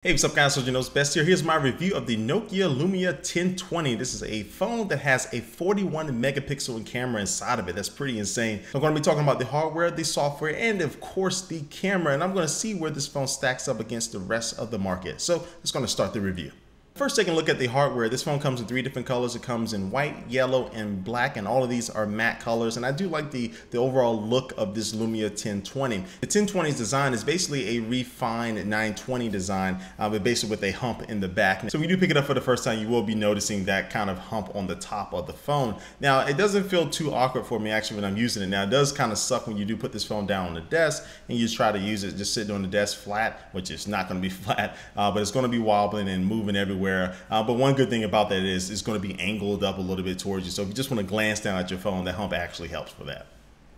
Hey, what's up guys, SoldierKnowsBest here. Here's my review of the Nokia Lumia 1020. This is a phone that has a 41 megapixel camera inside of it. That's pretty insane. I'm going to be talking about the hardware, the software, and of course the camera. And I'm going to see where this phone stacks up against the rest of the market. So let's going to start the review. First, taking a look at the hardware. This phone comes in 3 different colors. It comes in white, yellow, and black, and all of these are matte colors. And I do like the overall look of this Lumia 1020. The 1020's design is basically a refined 920 design, but basically with a hump in the back. So when you do pick it up for the first time, you will be noticing that kind of hump on the top of the phone. Now, it doesn't feel too awkward for me actually when I'm using it. Now, it does kind of suck when you do put this phone down on the desk and you try to use it just sitting on the desk flat, which is not going to be flat, but it's going to be wobbling and moving everywhere. But one good thing about that is it's going to be angled up a little bit towards you. So if you just want to glance down at your phone, that hump actually helps for that.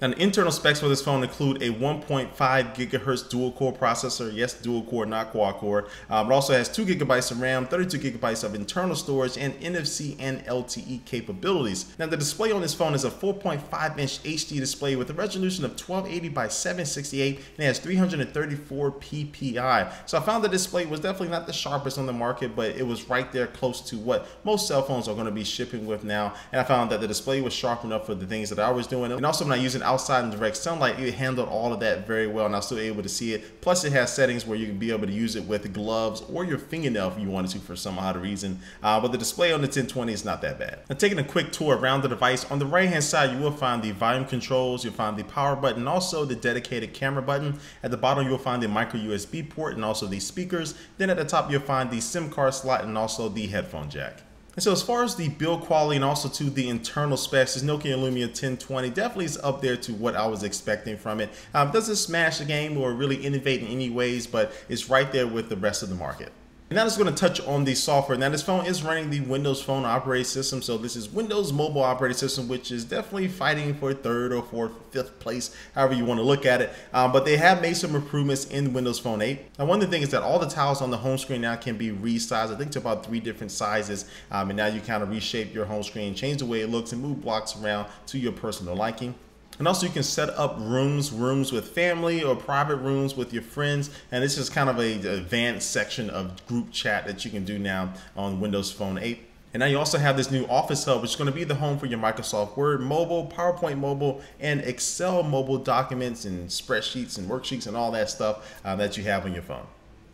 Now, the internal specs for this phone include a 1.5 gigahertz dual core processor. Yes, dual core, not quad core. It also has 2 gigabytes of RAM, 32 gigabytes of internal storage, and NFC and LTE capabilities. Now, the display on this phone is a 4.5-inch HD display with a resolution of 1280 by 768, and it has 334 ppi. So I found the display was definitely not the sharpest on the market, but it was right there close to what most cell phones are going to be shipping with now. And I found that the display was sharp enough for the things that I was doing. And also when I use it outside in direct sunlight, it handled all of that very well, and I was still able to see it. Plus, it has settings where you can be able to use it with gloves or your fingernail if you wanted to for some odd reason. But the display on the 1020 is not that bad. Now, taking a quick tour around the device, on the right-hand side, you will find the volume controls, you'll find the power button, also the dedicated camera button. At the bottom, you'll find the micro USB port and also the speakers. Then at the top, you'll find the SIM card slot and also the headphone jack. And so as far as the build quality and also to the internal specs, this Nokia Lumia 1020 definitely is up there to what I was expecting from it. It doesn't smash the game or really innovate in any ways, but it's right there with the rest of the market. And now I'm just going to touch on the software. Now, this phone is running the Windows Phone operating system. So this is Windows Mobile operating system, which is definitely fighting for 3rd or 4th, 5th place, however you want to look at it. But they have made some improvements in Windows Phone 8. Now, one of the things is that all the tiles on the home screen now can be resized, I think to about 3 different sizes. And now you kind of reshape your home screen, change the way it looks, and move blocks around to your personal liking. And also you can set up rooms with family or private rooms with your friends. And this is kind of an advanced section of group chat that you can do now on Windows Phone 8. And now you also have this new Office Hub, which is going to be the home for your Microsoft Word mobile, PowerPoint mobile, and Excel mobile documents and spreadsheets and worksheets and all that stuff that you have on your phone.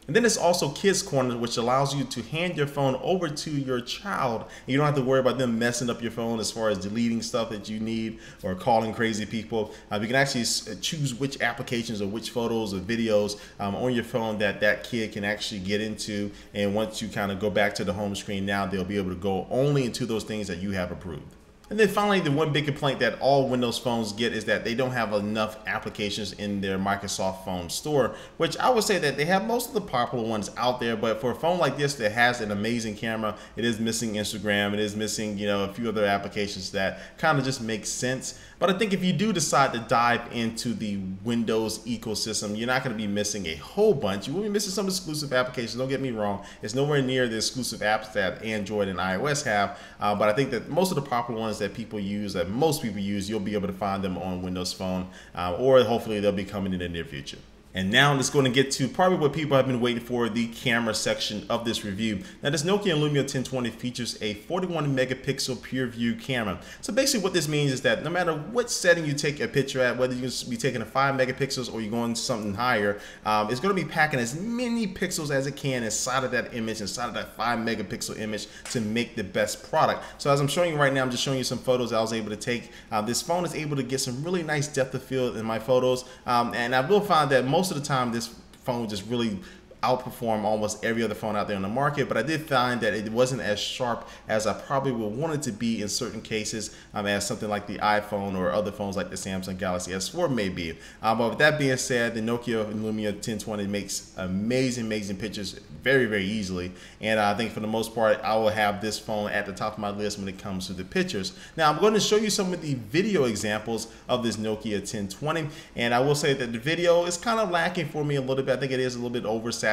And then there's also Kids Corner, which allows you to hand your phone over to your child. You don't have to worry about them messing up your phone as far as deleting stuff that you need or calling crazy people. You can actually choose which applications or which photos or videos on your phone that kid can actually get into. And once you kind of go back to the home screen now, they'll be able to go only into those things that you have approved. And then finally, the one big complaint that all Windows phones get is that they don't have enough applications in their Microsoft Phone store, which I would say that they have most of the popular ones out there. But for a phone like this that has an amazing camera, it is missing Instagram. It is missing, a few other applications that kind of just make sense. But I think if you do decide to dive into the Windows ecosystem, you're not going to be missing a whole bunch. You will be missing some exclusive applications. Don't get me wrong. It's nowhere near the exclusive apps that Android and iOS have. But I think that most of the popular ones that people use, that most people use, you'll be able to find them on Windows Phone, or hopefully they'll be coming in the near future. And now I'm just going to get to probably what people have been waiting for, the camera section of this review. Now, this Nokia Lumia 1020 features a 41 megapixel pure view camera. So basically what this means is that no matter what setting you take a picture at, whether you be taking a 5 megapixels or you're going something higher, it's going to be packing as many pixels as it can inside of that image, inside of that 5 megapixel image to make the best product. So as I'm showing you right now, I'm just showing you some photos I was able to take. This phone is able to get some really nice depth of field in my photos. And I will find that most of the time this phone just really outperform almost every other phone out there on the market, but I did find that it wasn't as sharp as I probably would want it to be in certain cases, as something like the iPhone or other phones like the Samsung Galaxy S4 may be. But with that being said, the Nokia Lumia 1020 makes amazing pictures very easily, and I think for the most part I will have this phone at the top of my list when it comes to the pictures. Now I'm going to show you some of the video examples of this Nokia 1020, and I will say that the video is kind of lacking for me a little bit. I think it is a little bit oversaturated.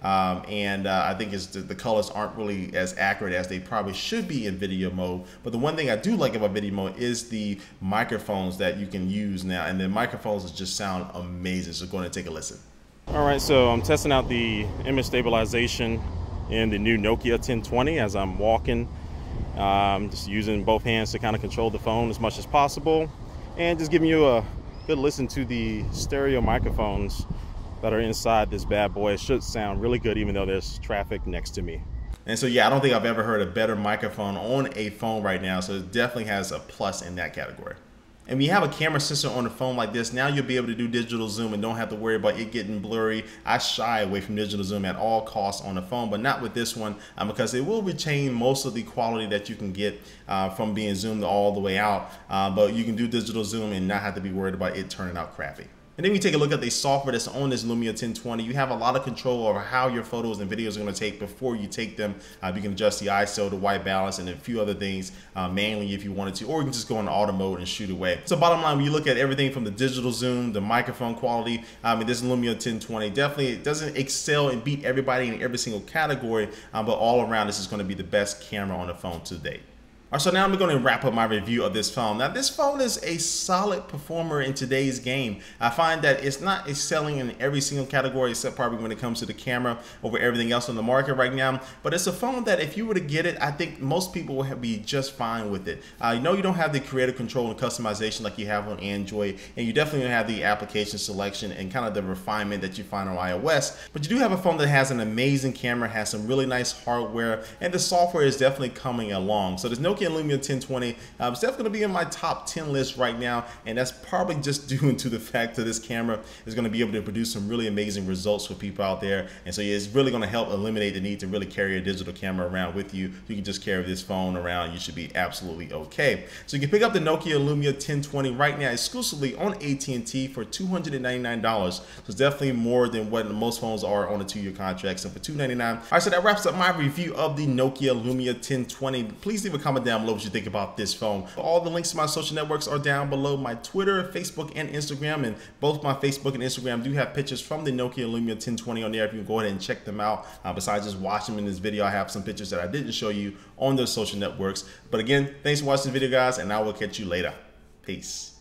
I think the colors aren't really as accurate as they probably should be in video mode. But the one thing I do like about video mode is the microphones that you can use now, and the microphones just sound amazing. So go ahead and take a listen. All right, so I'm testing out the image stabilization in the new Nokia 1020 as I'm walking. Just using both hands to kind of control the phone as much as possible, and just giving you a good listen to the stereo microphones that are inside this bad boy. It should sound really good even though there's traffic next to me. And so yeah, I don't think I've ever heard a better microphone on a phone right now, so it definitely has a plus in that category. And when you have a camera sensor on a phone like this, now you'll be able to do digital zoom and don't have to worry about it getting blurry. I shy away from digital zoom at all costs on the phone, but not with this one, because it will retain most of the quality that you can get from being zoomed all the way out. But you can do digital zoom and not have to be worried about it turning out crappy. And then we take a look at the software that's on this Lumia 1020. You have a lot of control over how your photos and videos are going to take before you take them. You can adjust the ISO, the white balance, and a few other things manually if you wanted to, or you can just go into auto mode and shoot away. So bottom line, when you look at everything from the digital zoom, the microphone quality, this Lumia 1020 definitely doesn't excel and beat everybody in every single category, but all around this is going to be the best camera on the phone to date. All right, so now I'm going to wrap up my review of this phone. Now, this phone is a solid performer in today's game. I find that it's not excelling in every single category except probably when it comes to the camera over everything else on the market right now. But it's a phone that if you were to get it, I think most people will be just fine with it. You know, you don't have the creative control and customization like you have on Android, and you definitely don't have the application selection and kind of the refinement that you find on iOS. But you do have a phone that has an amazing camera, has some really nice hardware, and the software is definitely coming along. So there's no Lumia 1020. It's definitely going to be in my top 10 list right now, and that's probably just due to the fact that this camera is going to be able to produce some really amazing results for people out there. And so it's really going to help eliminate the need to really carry a digital camera around with you. You can just carry this phone around. You should be absolutely okay. So you can pick up the Nokia Lumia 1020 right now exclusively on at&t for $299. So it's definitely more than what most phones are on a 2-year contract. So for $299. All right, so that wraps up my review of the Nokia Lumia 1020. Please leave a comment down below what you think about this phone. All the links to my social networks are down below: my Twitter, Facebook, and Instagram. And both my Facebook and Instagram do have pictures from the Nokia Lumia 1020 on there. If you can go ahead and check them out. Besides just watching them in this video, I have some pictures that I didn't show you on those social networks. But again, thanks for watching the video, guys, and I will catch you later. Peace.